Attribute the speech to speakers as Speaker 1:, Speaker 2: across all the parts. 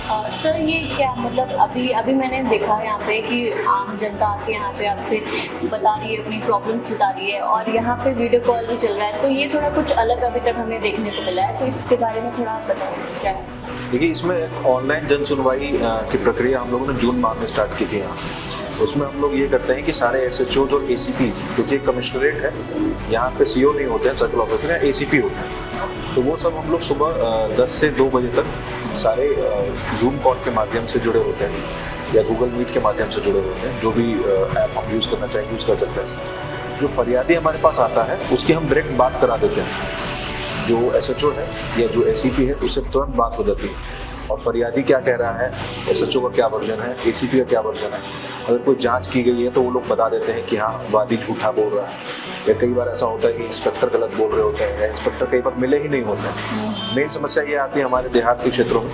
Speaker 1: Sir ये क्या मतलब अभी अभी मैंने देखा है यहाँ पे कि आम जनता आके यहाँ पे आपसे बता रही है, अपनी प्रॉब्लम्स बता रही है, और यहाँ पे वीडियो कॉल भी चल रहा है, तो ये थोड़ा कुछ अलग अभी तक हमें देखने को मिला है, तो इसके बारे में थोड़ा आप बताएं क्या है।
Speaker 2: देखिए, इसमें ऑनलाइन जन सुनवाई की प्रक्रिया हम लोगों ने जून माह में स्टार्ट की थी यहाँ। उसमें हम लोग ये करते हैं कि सारे SHOs और ACPs, क्योंकि कमिश्नरेट है यहाँ पे, CO नहीं होते हैं, सर्कल ऑफिसर हैं, ACP होते हैं, तो वो सब हम लोग सुबह 10 से 2 बजे तक सारे जूम कॉल के माध्यम से जुड़े होते हैं या गूगल मीट के माध्यम से जुड़े होते हैं। जो भी ऐप हम यूज़ करना चाहें यूज़ कर सकते हैं। जो फरियादी हमारे पास आता है उसकी हम डायरेक्ट बात करा देते हैं। जो SHO है या जो ACP है उससे तुरंत बात हो जाती है, और फरियादी क्या कह रहा है, SHO का क्या वर्जन है, ACP का क्या वर्जन है, अगर कोई जांच की गई है तो वो लोग बता देते हैं कि हाँ वादी झूठा बोल रहा है, या कई बार ऐसा होता है कि इंस्पेक्टर गलत बोल रहे होते हैं, या इंस्पेक्टर कई बार मिले ही नहीं होते हैं। मेन समस्या ये आती है हमारे देहात के क्षेत्रों में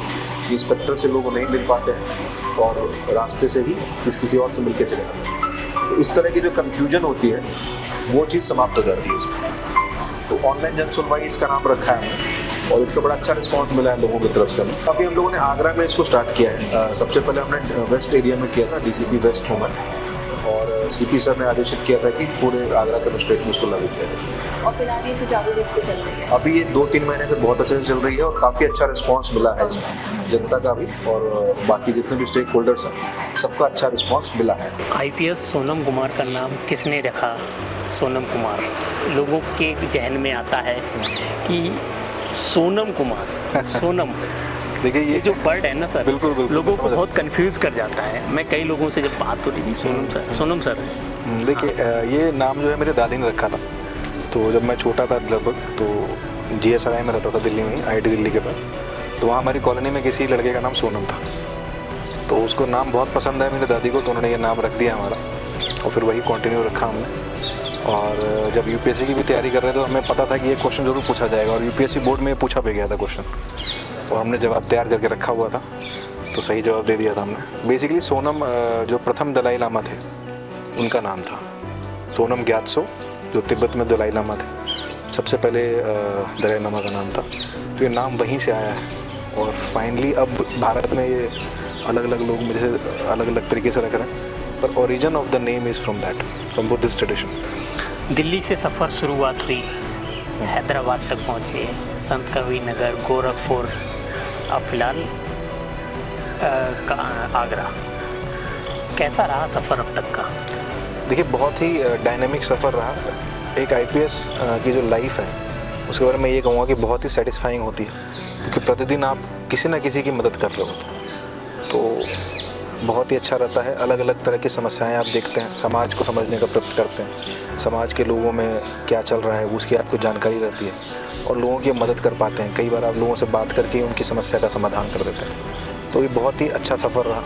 Speaker 2: कि इंस्पेक्टर से लोग नहीं मिल पाते हैं और रास्ते से ही किसी और से मिल के चले जाते हैं। तो इस तरह की जो कन्फ्यूजन होती है वो चीज़ समाप्त हो जाती है इसमें। तो ऑनलाइन जन सुनवाई इसका नाम रखा है हमने, और इसका बड़ा अच्छा रिस्पांस मिला है लोगों की तरफ से हमें। अभी हम लोगों ने आगरा में इसको स्टार्ट किया है। सबसे पहले हमने वेस्ट एरिया में किया था, DCP वेस्ट होमन, और CP सर ने आदेशित किया था कि पूरे आगरा कमिश्नरेट में इसको लागू किया जाए।
Speaker 1: और फिलहाल ये सुचारू रूप से चल रही है।
Speaker 2: अभी ये 2-3 महीने से बहुत अच्छे से चल रही है और काफ़ी अच्छा रिस्पांस मिला है इसमें, जनता का भी और बाकी जितने भी स्टेक होल्डर्स हैं सबका अच्छा रिस्पांस मिला है।
Speaker 3: IPS सोनम कुमार का नाम किसने रखा? सोनम कुमार, लोगों के जहन में आता है कि सोनम कुमार, सोनम
Speaker 4: देखिए
Speaker 3: ये जो वर्ड है ना सर,
Speaker 4: बिल्कुल
Speaker 3: लोगों को बहुत कंफ्यूज कर जाता है। मैं कई लोगों से जब बात होती थी, सोनम सर
Speaker 4: देखिए ये नाम जो है मेरे दादी ने रखा था। तो जब मैं छोटा था लगभग, तो GSRI में रहता था दिल्ली में, IT दिल्ली के पास, तो वहाँ हमारी कॉलोनी में किसी लड़के का नाम सोनम था। तो उसको नाम बहुत पसंद है मेरी दादी को, तो उन्होंने ये नाम रख दिया हमारा, और फिर वही कंटिन्यू रखा हमने। और जब UPSC की भी तैयारी कर रहे थे तो हमें पता था कि ये क्वेश्चन जरूर पूछा जाएगा, और UPSC बोर्ड में पूछा भी गया था क्वेश्चन, और हमने जवाब तैयार करके रखा हुआ था, तो सही जवाब दे दिया था हमने। बेसिकली सोनम जो प्रथम दलाई लामा थे उनका नाम था, सोनम ग्यात्सो, जो तिब्बत में दलाई लामा थे, सबसे पहले दलाई लामा का नाम था। तो ये नाम वहीं से आया है, और फाइनली अब भारत में ये अलग अलग लोग मुझे अलग अलग तरीके से रख रहे हैं, पर origin of the name is from that, from Buddhist tradition.
Speaker 3: Delhi से सफ़र शुरुआत हुई, हैदराबाद तक पहुँचे, संत कबीर नगर, गोरखपुर, अब फिलहाल आगरा। कैसा रहा सफ़र अब तक का?
Speaker 4: देखिए बहुत ही डायनेमिक सफ़र रहा। एक IPS की जो लाइफ है उसके बारे में ये कहूँगा कि बहुत ही सेटिस्फाइंग होती है, क्योंकि प्रतिदिन आप किसी न किसी की मदद कर रहे हो, तो बहुत ही अच्छा रहता है। अलग अलग तरह की समस्याएं आप देखते हैं, समाज को समझने का प्रयत्न करते हैं, समाज के लोगों में क्या चल रहा है उसकी आपको जानकारी रहती है, और लोगों की मदद कर पाते हैं। कई बार आप लोगों से बात करके उनकी समस्या का समाधान कर देते हैं, तो ये बहुत ही अच्छा सफ़र रहा।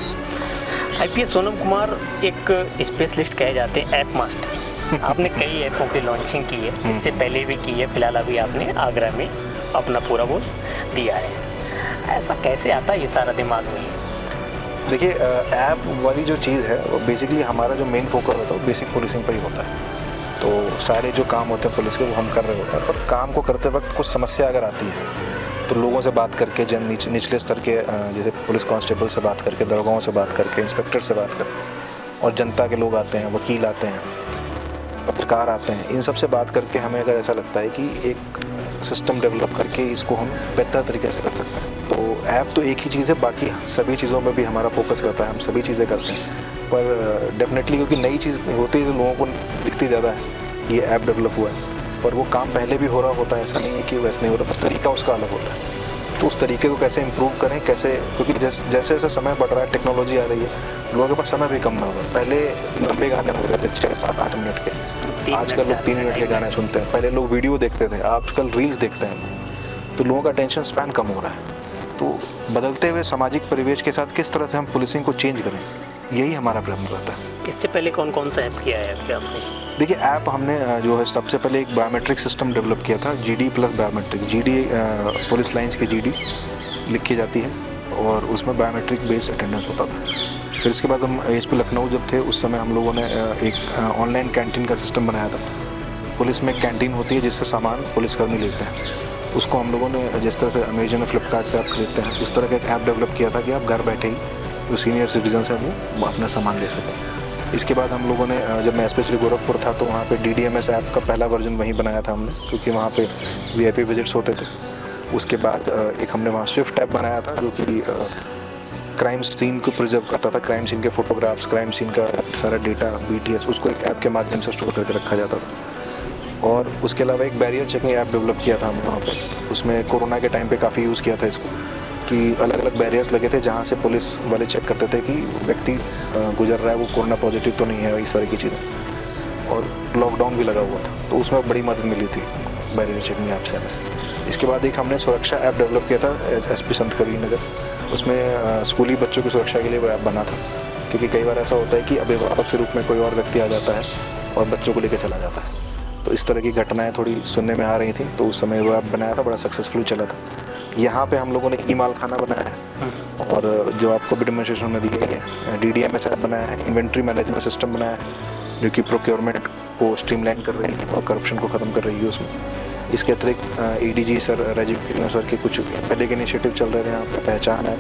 Speaker 3: IPS सोनम कुमार एक स्पेशलिस्ट कहे जाते हैं, ऐप मास्टर। आपने कई ऐपों की लॉन्चिंग की है, इससे पहले भी की है, फिलहाल अभी आपने आगरा में अपना पूरा वो दिया है। ऐसा कैसे आता है ये सारा दिमाग में?
Speaker 4: देखिए ऐप वाली जो चीज़ है वो बेसिकली हमारा जो मेन फोकस होता है वो बेसिक पुलिसिंग पर ही होता है। तो सारे जो काम होते हैं पुलिस के वो हम कर रहे होते हैं, पर काम को करते वक्त कुछ समस्या अगर आती है तो लोगों से बात करके, निचले स्तर के जैसे पुलिस कांस्टेबल से बात करके, दरोगाओं से बात करके, इंस्पेक्टर से बात करके, और जनता के लोग आते हैं, वकील आते हैं, पत्रकार आते हैं, इन सब से बात करके हमें अगर ऐसा लगता है कि एक सिस्टम डेवलप करके इसको हम बेहतर तरीके से कर सकते हैं। तो ऐप तो एक ही चीज़ है, बाकी सभी चीज़ों में भी हमारा फोकस रहता है, हम सभी चीज़ें करते हैं, पर डेफिनेटली क्योंकि नई चीज़ होती है तो लोगों को दिखती ज़्यादा है ये ऐप डेवलप हुआ है, पर वो काम पहले भी हो रहा होता है, ऐसा नहीं है कि वैसे नहीं होता, बस तरीका उसका अलग होता है। तो उस तरीके को कैसे इम्प्रूव करें, कैसे, क्योंकि जैसे जैसे समय बढ़ रहा है, टेक्नोलॉजी आ रही है, लोगों के पास समय भी कम ना होगा। पहले लंबे गाने हो रहे थे 6, 7, 8 मिनट के, आजकल लोग 3 मिनट के गाने सुनते हैं। पहले लोग वीडियो देखते थे, आजकल रील्स देखते हैं, तो लोगों का अटेंशन स्पैन कम हो रहा है। तो बदलते हुए सामाजिक परिवेश के साथ किस तरह से हम पुलिसिंग को चेंज करें, यही हमारा प्रयत्न रहता है।
Speaker 3: इससे पहले कौन कौन सा ऐप किया है आपने?
Speaker 4: देखिए ऐप हमने जो है सबसे पहले एक बायोमेट्रिक सिस्टम डेवलप किया था, GD plus biometric. GD police lines की GD लिखी जाती है और उसमें बायोमेट्रिक बेस्ड अटेंडेंस होता था। फिर इसके बाद हम ASP लखनऊ जब थे उस समय हम लोगों ने एक ऑनलाइन कैंटीन का सिस्टम बनाया था। पुलिस में एक कैंटीन होती है जिससे सामान पुलिसकर्मी लेते हैं, उसको हम लोगों ने जिस तरह से अमेजन और फ्लिपकार्ट पे आप खरीदते हैं उस तरह का एक ऐप डेवलप किया था कि आप घर बैठे ही जो सीनियर सिटीजन्स हैं वो अपना सामान ले सकें। इसके बाद हम लोगों ने जब मैं स्पेशली गोरखपुर था तो वहाँ पे DDMS ऐप का पहला वर्जन वहीं बनाया था हमने, क्योंकि वहाँ पे VIP विजिट्स होते थे। उसके बाद एक हमने वहाँ स्विफ्ट ऐप बनाया था जो कि क्राइम सीन को प्रिजर्व करता था, क्राइम सीन के फोटोग्राफ्स, क्राइम सीन का सारा डेटा BTS उसको एक ऐप के माध्यम से स्टोर करके रखा जाता था। और उसके अलावा एक बैरियर चेकिंग ऐप डेवलप किया था हमने वहाँ पर। उसमें कोरोना के टाइम पे काफ़ी यूज़ किया था इसको, कि अलग अलग बैरियर्स लगे थे जहाँ से पुलिस वाले चेक करते थे कि व्यक्ति गुजर रहा है वो कोरोना पॉजिटिव तो नहीं है, इस तरह की चीज़ें। और लॉकडाउन भी लगा हुआ था तो उसमें बड़ी मदद मिली थी बैरियर चेकिंग ऐप से हमें। इसके बाद एक हमने सुरक्षा ऐप डेवलप किया था SP संत कबीर नगर। उसमें स्कूली बच्चों की सुरक्षा के लिए वो ऐप बना था, क्योंकि कई बार ऐसा होता है कि अभिभावक के रूप में कोई और व्यक्ति आ जाता है और बच्चों को लेकर चला जाता है। तो इस तरह की घटनाएं थोड़ी सुनने में आ रही थी, तो उस समय वो ऐप बनाया था, बड़ा सक्सेसफुल चला था। यहाँ पे हम लोगों ने ई-माल खाना बनाया है और जो आपको भी डेमोन्स्ट्रेशन में दी गई है, DDMS ऐप बनाया है, इन्वेंट्री मैनेजमेंट सिस्टम बनाया है जो कि प्रोक्योरमेंट को स्ट्रीमलाइन कर रही है और करप्शन को ख़त्म कर रही है उसमें। इसके अतिरिक्त ADG sir, Rajiv Krishna sir के कुछ पहले के इनिशिएटिव चल रहे थे यहाँ पे, पहचान है,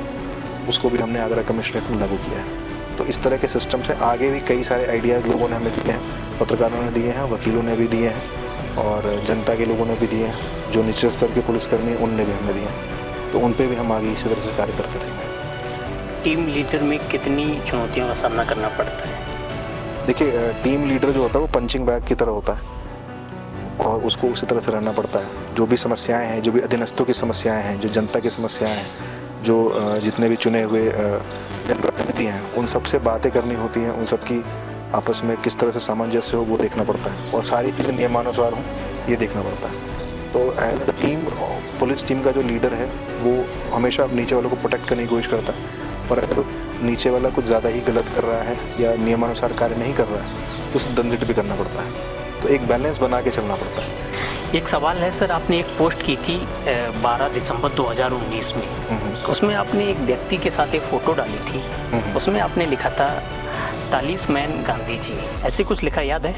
Speaker 4: उसको भी हमने आगरा कमिश्नरेट में लागू किया है। तो इस तरह के सिस्टम से आगे भी कई सारे आइडियाज़ लोगों ने हमें दिए हैं, पत्रकारों ने दिए हैं, वकीलों ने भी दिए हैं और जनता के लोगों ने भी दिए हैं, जो निचले स्तर के पुलिसकर्मी हैं उनने भी हमें दिए हैं। तो उन पे भी हम आगे इसी तरह से कार्य करते रहेंगे।
Speaker 3: टीम लीडर में कितनी चुनौतियों का सामना करना पड़ता है?
Speaker 4: देखिए, टीम लीडर जो होता है वो पंचिंग बैग की तरह होता है और उसको उसी तरह से रहना पड़ता है। जो भी समस्याएं हैं, जो भी अधीनस्थों की समस्याएं हैं, जो जनता की समस्याएं हैं, जो जितने भी चुने हुए जनप्रतिनिधि हैं, उन सबसे बातें करनी होती हैं, उन सब की आपस में किस तरह से सामंजस्य हो वो देखना पड़ता है और सारी चीज़ें नियमानुसार हों ये देखना पड़ता है। तो as the team, police team का जो लीडर है वो हमेशा नीचे वालों को प्रोटेक्ट करने की कोशिश करता है, पर अगर नीचे वाला कुछ ज़्यादा ही गलत कर रहा है या नियमानुसार कार्य नहीं कर रहा है तो उसे दंडित भी करना पड़ता है। तो एक बैलेंस बना के चलना पड़ता है।
Speaker 3: एक सवाल है सर, आपने एक पोस्ट की थी 12 दिसंबर 2019 में, उसमें आपने एक व्यक्ति के साथ एक फ़ोटो डाली थी, उसमें आपने लिखा था तालिस्मैन गांधी जी, ऐसे कुछ लिखा, याद है?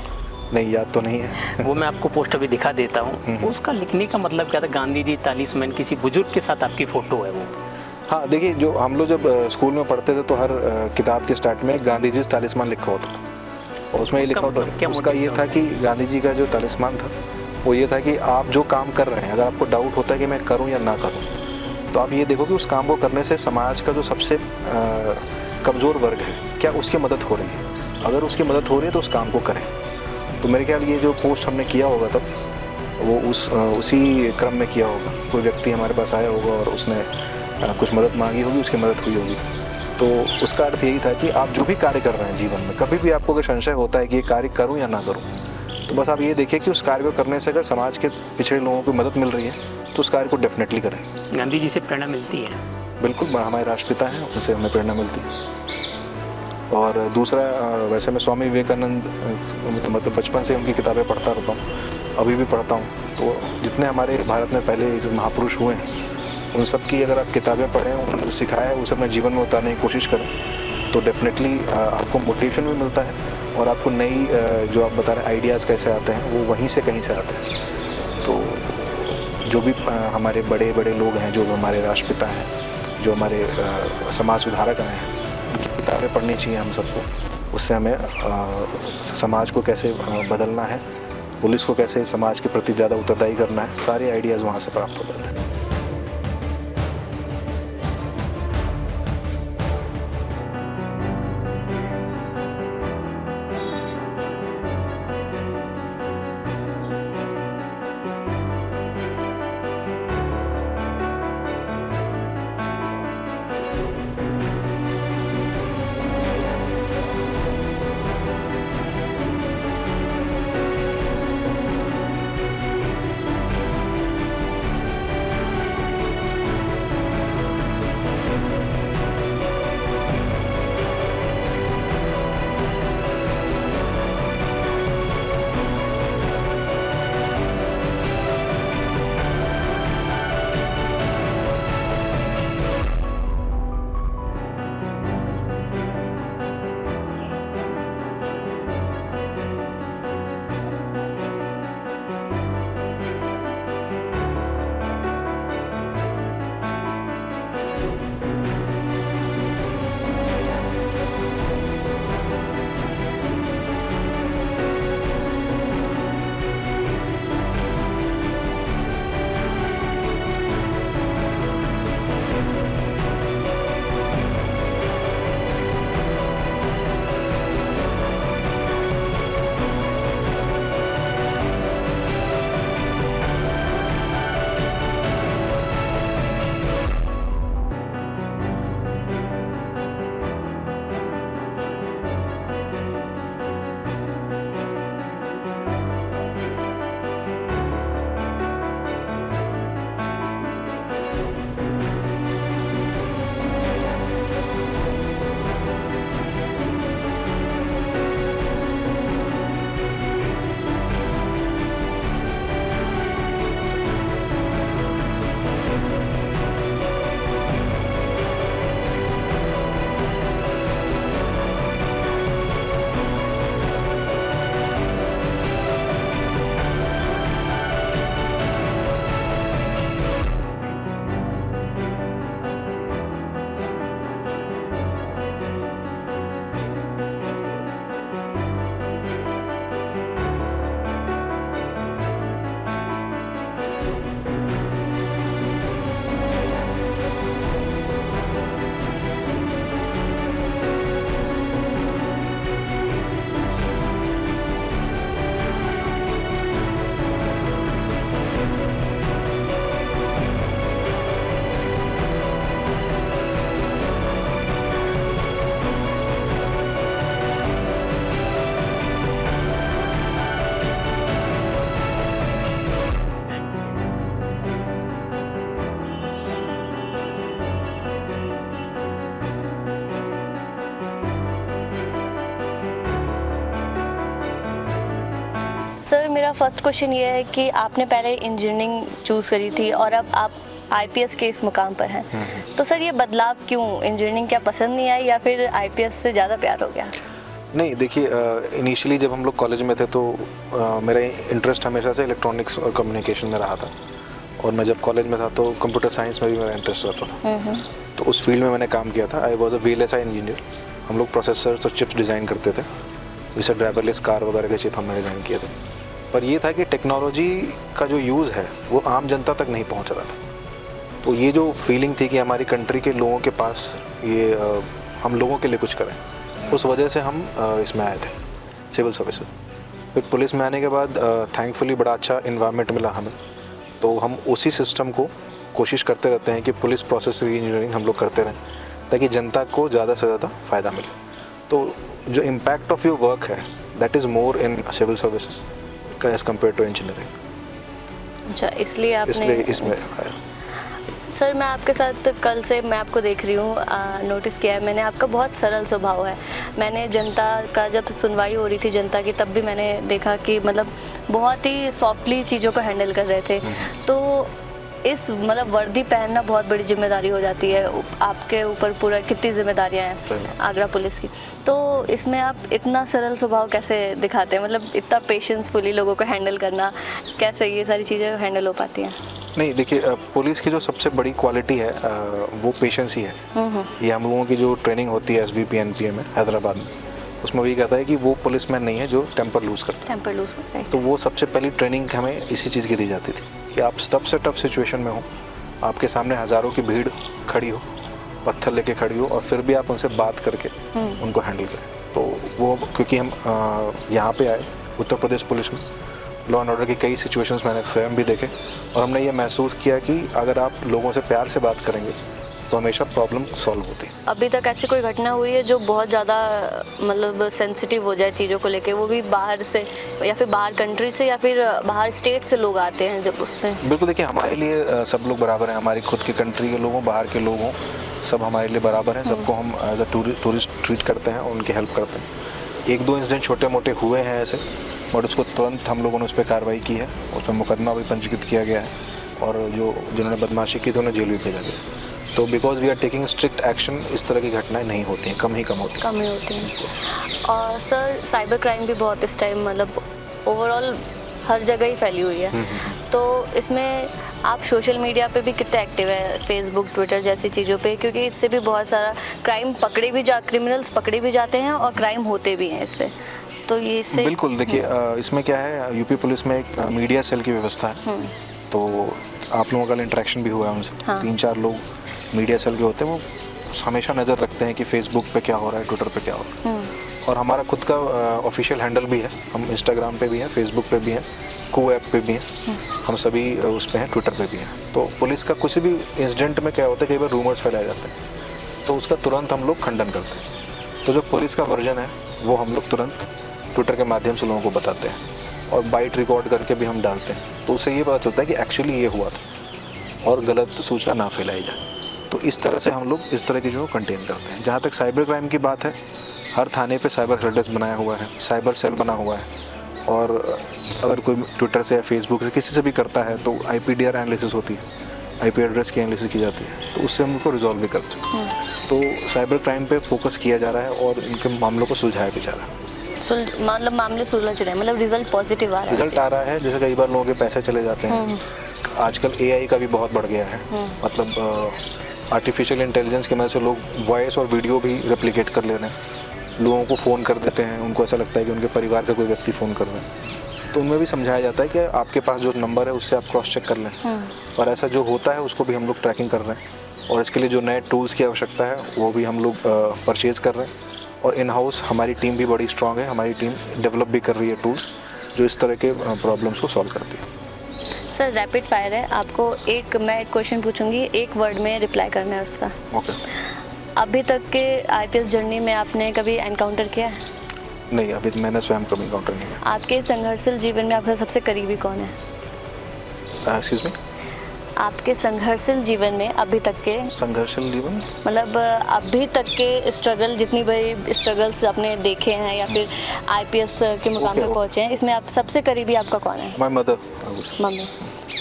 Speaker 4: नहीं, याद तो नहीं है।
Speaker 3: वो मैं आपको पोस्ट अभी दिखा देता हूँ। उसका लिखने का मतलब क्या था? गांधी जी तालिस्मैन, किसी बुजुर्ग के साथ आपकी फ़ोटो है वो?
Speaker 4: हाँ, देखिए, जो हम लोग जब स्कूल में पढ़ते थे तो हर किताब के स्टार्ट में गांधी जी तालिस्मान लिखा होता था और उसमें ये लिखा होता था, उसका ये था कि गांधी जी का जो तालिस्मान था वो ये था कि आप जो काम कर रहे हैं, अगर आपको डाउट होता है कि मैं करूं या ना करूं, तो आप ये देखो कि उस काम को करने से समाज का जो सबसे कमज़ोर वर्ग है क्या उसकी मदद हो रही है। अगर उसकी मदद हो रही है तो उस काम को करें। तो मेरे ख्याल ये जो पोस्ट हमने किया होगा तब वो उसी क्रम में किया होगा। कोई व्यक्ति हमारे पास आया होगा और उसने कुछ मदद मांगी होगी, उसकी मदद हुई होगी। तो उसका अर्थ यही था कि आप जो भी कार्य कर रहे हैं जीवन में, कभी भी आपको अगर संशय होता है कि ये कार्य करूं या ना करूं, तो बस आप ये देखिए कि उस कार्य को करने से अगर समाज के पिछड़े लोगों को मदद मिल रही है तो उस कार्य को डेफिनेटली करें।
Speaker 3: गांधी जी से प्रेरणा मिलती है?
Speaker 4: बिल्कुल, हमारे राष्ट्रपिता हैं, उनसे हमें प्रेरणा मिलती है। और दूसरा, वैसे मैं स्वामी विवेकानंद मतलब बचपन से उनकी किताबें पढ़ता रहता हूँ, अभी भी पढ़ता हूँ। तो जितने हमारे भारत में पहले महापुरुष हुए हैं उन सब की अगर आप किताबें पढ़ें, उन्होंने सिखाया है उसे अपने जीवन में उतारने की कोशिश करें तो डेफिनेटली आपको मोटिवेशन भी मिलता है और आपको नई जो आप बता रहे हैं आइडियाज़ कैसे आते हैं वो वहीं से कहीं से आते हैं। तो जो भी हमारे बड़े बड़े लोग हैं, जो हमारे राष्ट्रपिता हैं, जो हमारे समाज सुधारक हैं, उनकी किताबें पढ़नी चाहिए हम सबको। उससे हमें समाज को कैसे बदलना है, पुलिस को कैसे समाज के प्रति ज़्यादा उत्तरदायी करना है, सारे आइडियाज़ वहाँ से प्राप्त हो जाते हैं।
Speaker 1: सर मेरा फर्स्ट क्वेश्चन ये है कि आपने पहले इंजीनियरिंग चूज़ करी थी और अब आप आईपीएस के इस मुकाम पर हैं, तो सर ये बदलाव क्यों? इंजीनियरिंग क्या पसंद नहीं आई या फिर आईपीएस से ज़्यादा प्यार हो गया?
Speaker 4: नहीं, देखिए इनिशियली जब हम लोग कॉलेज में थे तो मेरा इंटरेस्ट हमेशा से इलेक्ट्रॉनिक्स और कम्युनिकेशन में रहा था, और मैं जब कॉलेज में था तो कंप्यूटर साइंस में भी मेरा इंटरेस्ट रहता था। तो उस फील्ड में मैंने काम किया था। I was a VLSI engineer. हम लोग प्रोसेसर्स और चिप्स डिज़ाइन करते थे, जैसे ड्राइवरलेस कार वगैरह के चिप हमने डिज़ाइन किए थे। पर ये था कि टेक्नोलॉजी का जो यूज़ है वो आम जनता तक नहीं पहुंच रहा था। तो ये जो फीलिंग थी कि हमारी कंट्री के लोगों के पास ये हम लोगों के लिए कुछ करें, उस वजह से हम इसमें आए थे, सिविल सर्विस। फिर पुलिस में आने के बाद थैंकफुली बड़ा अच्छा इन्वायरमेंट मिला हमें, तो हम उसी सिस्टम को कोशिश करते रहते हैं कि पुलिस प्रोसेस री इंजीनियरिंग हम लोग करते रहें ताकि जनता को ज़्यादा से ज़्यादा फ़ायदा मिले। तो जो इम्पैक्ट ऑफ योर वर्क है that is more in civil services as compare to engineering.
Speaker 1: अच्छा, इसलिए
Speaker 4: इसमें आया।
Speaker 1: सर मैं आपके साथ कल से मैं आपको देख रही हूँ, नोटिस किया है मैंने, आपका बहुत सरल स्वभाव है। मैंने जनता का जब सुनवाई हो रही थी जनता की, तब भी मैंने देखा कि मतलब बहुत ही सॉफ्टली चीज़ों को हैंडल कर रहे थे। तो इस मतलब वर्दी पहनना बहुत बड़ी जिम्मेदारी हो जाती है आपके ऊपर। पूरा कितनी जिम्मेदारियां हैं आगरा पुलिस की, तो इसमें आप इतना सरल स्वभाव कैसे दिखाते हैं? मतलब इतना पेशेंसफुली लोगों को हैंडल करना, कैसे ये सारी चीज़ें हैंडल हो पाती हैं?
Speaker 4: नहीं, देखिए पुलिस की जो सबसे बड़ी क्वालिटी है वो पेशेंस ही है। ये हम लोगों की जो ट्रेनिंग होती है SVP NPA में हैदराबाद में, उसमें वही कहता है कि वो पुलिसमैन नहीं है जो टेम्पर लूज़ करता है। तो वो सबसे पहली ट्रेनिंग हमें इसी चीज़ की दी जाती थी कि आप टफ से टफ सिचुएशन में हो, आपके सामने हज़ारों की भीड़ खड़ी हो, पत्थर लेके खड़ी हो, और फिर भी आप उनसे बात करके उनको हैंडल करें। तो वो क्योंकि हम यहाँ पे आए उत्तर प्रदेश पुलिस में, लॉ एंड ऑर्डर की कई सिचुएशंस मैंने स्वयं भी देखे, और हमने ये महसूस किया कि अगर आप लोगों से प्यार से बात करेंगे तो हमेशा प्रॉब्लम सॉल्व होती है।
Speaker 1: अभी तक ऐसी कोई घटना हुई है जो बहुत ज़्यादा मतलब सेंसिटिव हो जाए चीज़ों को लेके, वो भी बाहर से या फिर बाहर कंट्री से या फिर बाहर स्टेट से लोग आते हैं जब उसमें? बिल्कुल,
Speaker 4: देखिए हमारे लिए सब लोग बराबर हैं। हमारी खुद की कंट्री के लोगों, बाहर के लोगों, सब हमारे लिए बराबर हैं। सबको हम एज अ टूरिस्ट ट्रीट करते हैं और उनकी हेल्प करते हैं। एक दो इंसिडेंट छोटे मोटे हुए हैं ऐसे, बट उसको तुरंत हम लोगों ने उस पर कार्रवाई की है, उस पर मुकदमा भी पंजीकृत किया गया है, और जिन्होंने बदमाशी की थी उन्हें जेल भी भेजा गया। तो because we are taking strict action, इस तरह की घटनाएं नहीं होती हैं, कम ही होती हैं।
Speaker 1: और सर साइबर क्राइम भी बहुत इस टाइम मतलब ओवरऑल हर जगह ही फैली हुई है। तो इसमें आप सोशल मीडिया पे भी कितने एक्टिव है, फेसबुक, ट्विटर जैसी चीज़ों पे? क्योंकि इससे भी बहुत सारा क्रिमिनल्स पकड़े भी जाते हैं और क्राइम होते भी हैं इससे। तो ये इससे
Speaker 4: बिल्कुल, देखिए इसमें क्या है, यूपी पुलिस में एक मीडिया सेल की व्यवस्था है। तो आप लोगों का इंटरेक्शन भी हुआ है उनसे। 3-4 लोग मीडिया सेल के होते हैं, वो हमेशा नज़र रखते हैं कि फेसबुक पे क्या हो रहा है, ट्विटर पे क्या हो रहा है। और हमारा खुद का ऑफिशियल हैंडल भी है, हम इंस्टाग्राम पे भी हैं, फेसबुक पे भी हैं, को ऐप पे भी हैं, हम सभी उस पे हैं, ट्विटर पे भी हैं। तो पुलिस का कुछ भी इंसिडेंट में क्या होता है, कई बार रूमर्स फैलाए जाते हैं, तो उसका तुरंत हम लोग खंडन करते हैं। तो जो पुलिस का वर्जन है वो हम लोग तुरंत ट्विटर के माध्यम से लोगों को बताते हैं, और बाइट रिकॉर्ड करके भी हम डालते हैं। तो उससे ये पता चलता है कि एक्चुअली ये हुआ था, और गलत सूचना ना फैलाई जाए। तो इस तरह से हम लोग इस तरह की जो कंटेन करते हैं। जहाँ तक साइबर क्राइम की बात है, हर थाने पे साइबर हेल्प डेस्क बनाया हुआ है, साइबर सेल बना हुआ है, और अगर कोई ट्विटर से या फेसबुक से किसी से भी करता है तो IPDR एनालिसिस होती है, IP एड्रेस की एनालिसिस की जाती है, तो उससे हम उनको रिजॉल्व भी करते हैं। तो साइबर क्राइम पे फोकस किया जा रहा है और इनके मामलों को सुलझाया भी जा रहा है।
Speaker 1: मतलब मामले सुलझ रहे हैं, मतलब रिजल्ट पॉजिटिव आ रहा है?
Speaker 4: रिजल्ट आ रहा है। जैसे कई बार लोगों के पैसे चले जाते हैं। आजकल AI का भी बहुत बढ़ गया है, मतलब आर्टिफिशियल इंटेलिजेंस की मदद से लोग वॉइस और वीडियो भी रेप्लिकेट कर ले रहे हैं, लोगों को फ़ोन कर देते हैं, उनको ऐसा लगता है कि उनके परिवार का कोई व्यक्ति फ़ोन कर रहे हैं। तो उनमें भी समझाया जाता है कि आपके पास जो नंबर है उससे आप क्रॉस चेक कर लें, और ऐसा जो होता है उसको भी हम लोग ट्रैकिंग कर रहे हैं। और इसके लिए जो नए टूल्स की आवश्यकता है वो भी हम लोग परचेज़ कर रहे हैं, और इन हाउस हमारी टीम भी बड़ी स्ट्रॉन्ग है। हमारी टीम डेवलप भी कर रही है टूल्स जो इस तरह के प्रॉब्लम्स को सॉल्व करती है।
Speaker 1: सर रैपिड फायर है, आपको मैं एक क्वेश्चन पूछूंगी, एक वर्ड में रिप्लाई करना है उसका।
Speaker 4: ओके।
Speaker 1: अभी तक के IPS जर्नी में आपने कभी एनकाउंटर किया है?
Speaker 4: नहीं, अभी मैंने स्वयं कभी एनकाउंटर नहीं किया।
Speaker 1: आपके संघर्षशील जीवन में आपका सबसे करीबी कौन है?
Speaker 4: Excuse me?
Speaker 1: आपके संघर्षशील जीवन में अभी तक के
Speaker 4: संघर्षशील जीवन
Speaker 1: मतलब अभी तक के स्ट्रगल, जितनी बड़ी स्ट्रगल्स आपने देखे हैं या फिर आईपीएस के मुकाम पे पहुंचे हैं, इसमें आप सबसे करीबी आपका कौन है?
Speaker 4: My mother.
Speaker 1: मम्मी।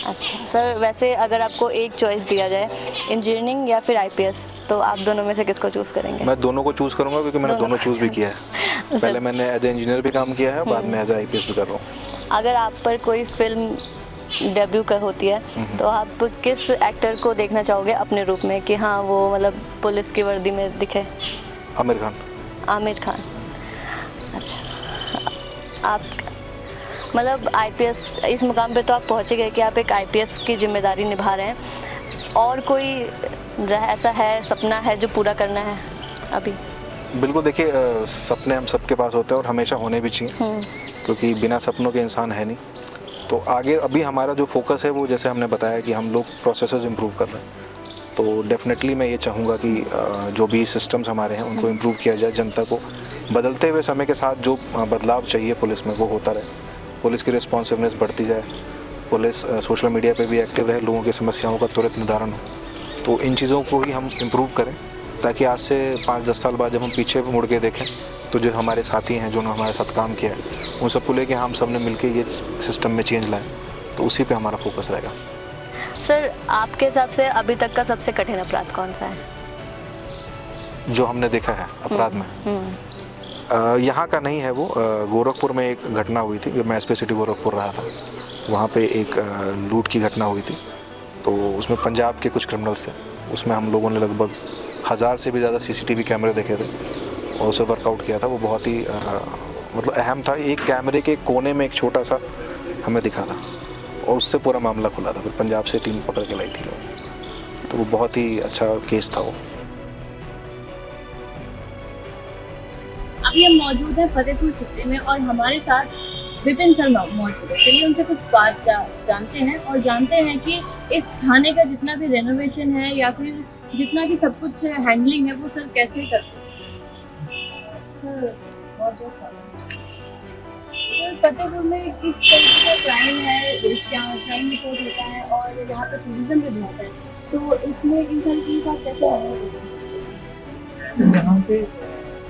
Speaker 1: अच्छा सर, वैसे अगर आपको एक चॉइस दिया जाए, इंजीनियरिंग या फिर आईपीएस, तो आप दोनों में से किसको चूज़ करेंगे?
Speaker 4: मैं दोनों को चूज़ करूंगा क्योंकि मैंने दोनों चूज़ भी किया है। पहले मैंने एज ए इंजीनियर भी काम किया है, बाद में एज ए आईपीएस भी कर रहा हूँ।
Speaker 1: अगर आप पर कोई फिल्म डेब्यू कर होती है तो आप किस एक्टर को देखना चाहोगे अपने रूप में कि हाँ वो मतलब पुलिस की वर्दी में दिखे?
Speaker 4: आमिर खान।
Speaker 1: आमिर खान। अच्छा, आप मतलब आईपीएस इस मुकाम पे तो आप पहुँचे गए कि आप एक आईपीएस की जिम्मेदारी निभा रहे हैं, और कोई ऐसा है सपना है जो पूरा करना है अभी?
Speaker 4: बिल्कुल, देखिए सपने हम सबके पास होते हैं और हमेशा होने भी चाहिए, क्योंकि बिना सपनों के इंसान है नहीं। तो आगे अभी हमारा जो फोकस है वो, जैसे हमने बताया कि हम लोग प्रोसेसेस इम्प्रूव कर रहे हैं, तो डेफिनेटली मैं ये चाहूँगा कि जो भी सिस्टम्स हमारे हैं उनको इम्प्रूव किया जाए। जनता को बदलते हुए समय के साथ जो बदलाव चाहिए पुलिस में वो होता रहे, पुलिस की रिस्पॉन्सिवनेस बढ़ती जाए, पुलिस सोशल मीडिया पे भी एक्टिव रहे, लोगों की समस्याओं का त्वरित निदान हो। तो इन चीज़ों को ही हम इम्प्रूव करें, ताकि आज से 5-10 साल बाद जब हम पीछे मुड़ के देखें तो जो हमारे साथी हैं, जो हमारे साथ काम किया है, उन सबको लेके हम सब ने मिलके ये सिस्टम में चेंज लाए, तो उसी पे हमारा फोकस रहेगा।
Speaker 1: सर, आपके हिसाब से अभी तक का सबसे कठिन अपराध कौन सा है
Speaker 4: जो हमने देखा है अपराध में? यहाँ का नहीं है वो, गोरखपुर में एक घटना हुई थी। मैं एसपी सिटी गोरखपुर रहा था, वहाँ पे एक लूट की घटना हुई थी। तो उसमें पंजाब के कुछ क्रिमिनल्स थे, उसमें हम लोगों ने लगभग 1000 से भी ज़्यादा सीसीटीवी कैमरे देखे थे और उसे वर्कआउट किया था। वो बहुत ही मतलब अहम था। एक कैमरे के कोने में एक छोटा सा हमें दिखा था और उससे पूरा मामला खुला था। फिर पंजाब से टीम पकड़ के लाई थी लोग, तो वो बहुत ही अच्छा केस था वो।
Speaker 1: अभी हम मौजूद हैं फतेहपुर सिटी में और हमारे साथ विपिन सर मौजूद है। चलिए उनसे कुछ बात जानते हैं और जानते हैं कि इस थाने का जितना भी रेनोवेशन है या फिर जितना भी सब कुछ हैंडलिंग है वो सर कैसे करते हैं? फतेहपुर में किस क्राइम है, क्राइम रिपोर्ट होता है और यहाँ पे टूरिज्म भी होता है, तो इसमें इन सारी चीज़ों का कैसे है?
Speaker 5: यहाँ पे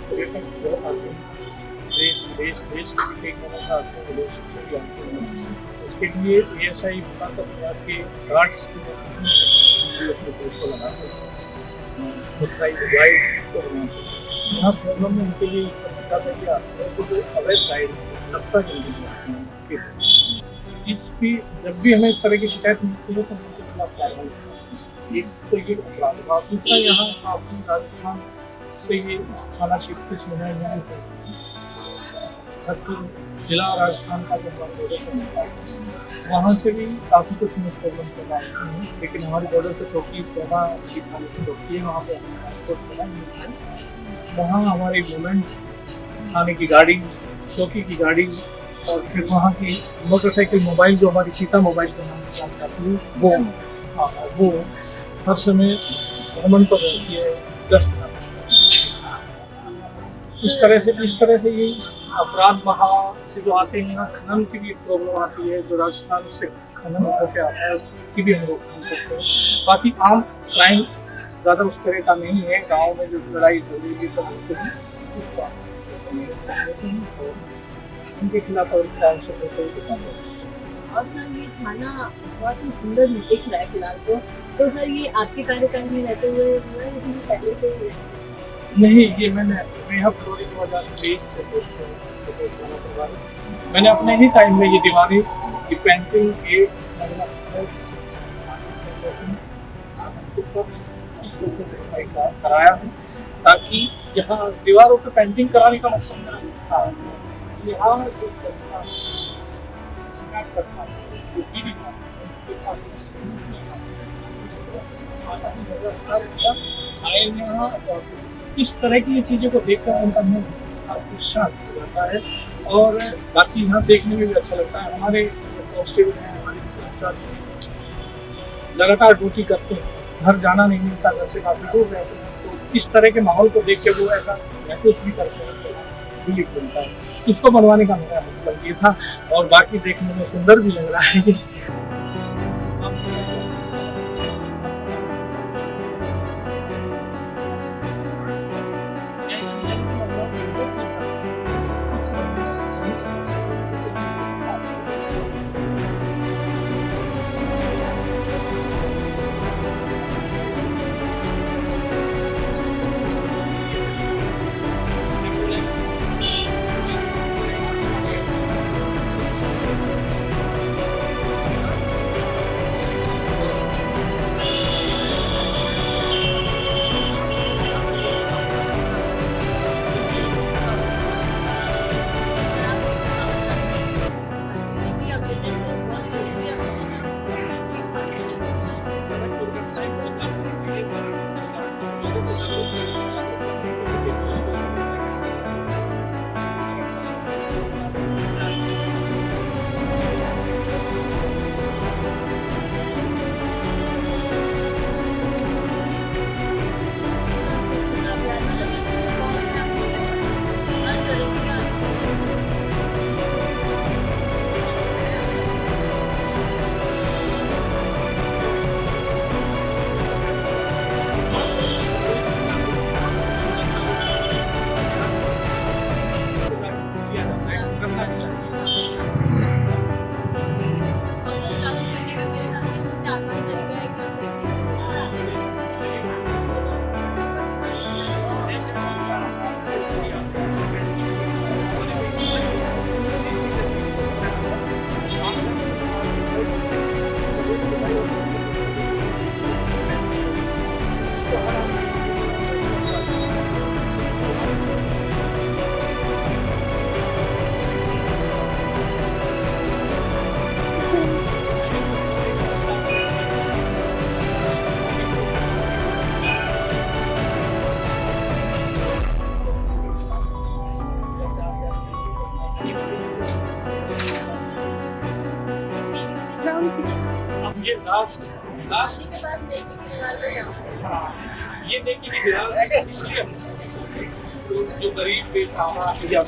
Speaker 5: पर्यटक बहुत आते हैं, देश विदेश के मौका आते हैं, विदेश से भी आते हैं। उसके लिए ASI विभाग का प्रयास के गार्ड्स अपने पुलिस को लगाते हैं, गाइड को बनाते हैं। यहाँ प्रॉब्लम में उनके लिए समझता है कि आते हैं तो जो अवैध गाइड लगता जल्दी इसकी जब भी हमें इस तरह की शिकायत मिलती है तो हम उनके खिलाफ कार्रवाई करते हैं। एक तो ये अपराध, दूसरा यहाँ आपकी राजस्थान से ये इस थाना क्षेत्र से सुना जिला राजस्थान का जो हमारा बॉर्डर होता है वहाँ से भी काफ़ी कुछ हमें प्रॉब्लम कर रहा है। लेकिन हमारी बॉर्डर पर चौकी 14 की थाने की चौकी है, वहाँ पे हमारे पोस्ट बनाई है। वहाँ हमारी मूवमेंट, थाने की गाड़ी, चौकी की गाड़ी और फिर वहाँ की मोटरसाइकिल, मोबाइल जो हमारी चीता मोबाइल के नाम से काम करती है वो हर समय भ्रमण पर रहती है, गश्त करती है। इस तरह से ये अपराध वहाँ से जो आते हैं, यहाँ खनन की भी प्रॉब्लम आती है, जो राजस्थान से खनन होकर आता है उसकी भी हम रोकथाम करते हैं। बाकी आम क्राइम ज़्यादा उस तरह का नहीं है। गाँव में जो लड़ाई हो रही है सब उनके खिलाफ और सर
Speaker 1: ये थाना बहुत ही सुंदर दिख रहा है फिलहाल तो सर ये आपके कार्यकाल में रहते हुए पहले से
Speaker 5: नहीं, ये मैं फरवरी 2023 से पोस्ट करवा। मैंने अपने ही टाइम में ये दीवानी की पेंटिंग कराया ताकि यहाँ दीवारों पे पेंटिंग कराने का मकसद मेरा था। यहाँ जो शिकायत करता है जो पीड़ित आए यहाँ और इस तरह की ये चीज़ों को देखकर उनका मन काफी शांत हो जाता है और बाकी यहाँ देखने में भी अच्छा लगता है। हमारे कांस्टेबल हैं, हमारे लगातार ड्यूटी करते हैं, घर जाना नहीं मिलता, घर से काफ़ी दूर रहते हैं, तो इस तरह के माहौल को देख के वो ऐसा महसूस भी करते हैं तो रिलीफ मिलता है। इसको बनवाने का मेरा मतलब ये था और बाकी देखने में सुंदर भी लग रहा है। लास्ट
Speaker 1: पानी के पास देखने की दीवार पे जाओ।
Speaker 5: हाँ, ये देखिए कि दीवार इसलिए तो जो गरीब बेसहारा या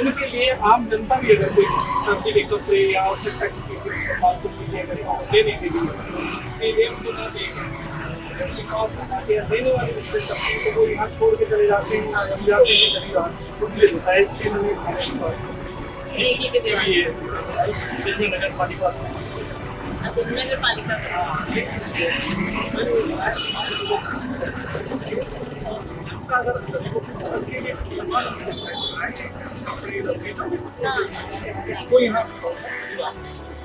Speaker 5: उनके लिए आम जनता भी अगर कोई सब्जी के कपड़े या आवश्यकता किसी की फालतू चीजें अगर दे नहीं देगी सीधे उनको ना देंगे देने वाले दूसरे सब्जी को वो यहाँ छोड़ के चले जाते हैं हम जाते हैं गरीब आदमी ले देता है इसलिए
Speaker 1: देखने की दीवार।
Speaker 5: ये जिसमें नगर पालिका
Speaker 1: अच्छा, नगर पालिका
Speaker 5: अगर
Speaker 1: हाँ
Speaker 5: वो यहाँ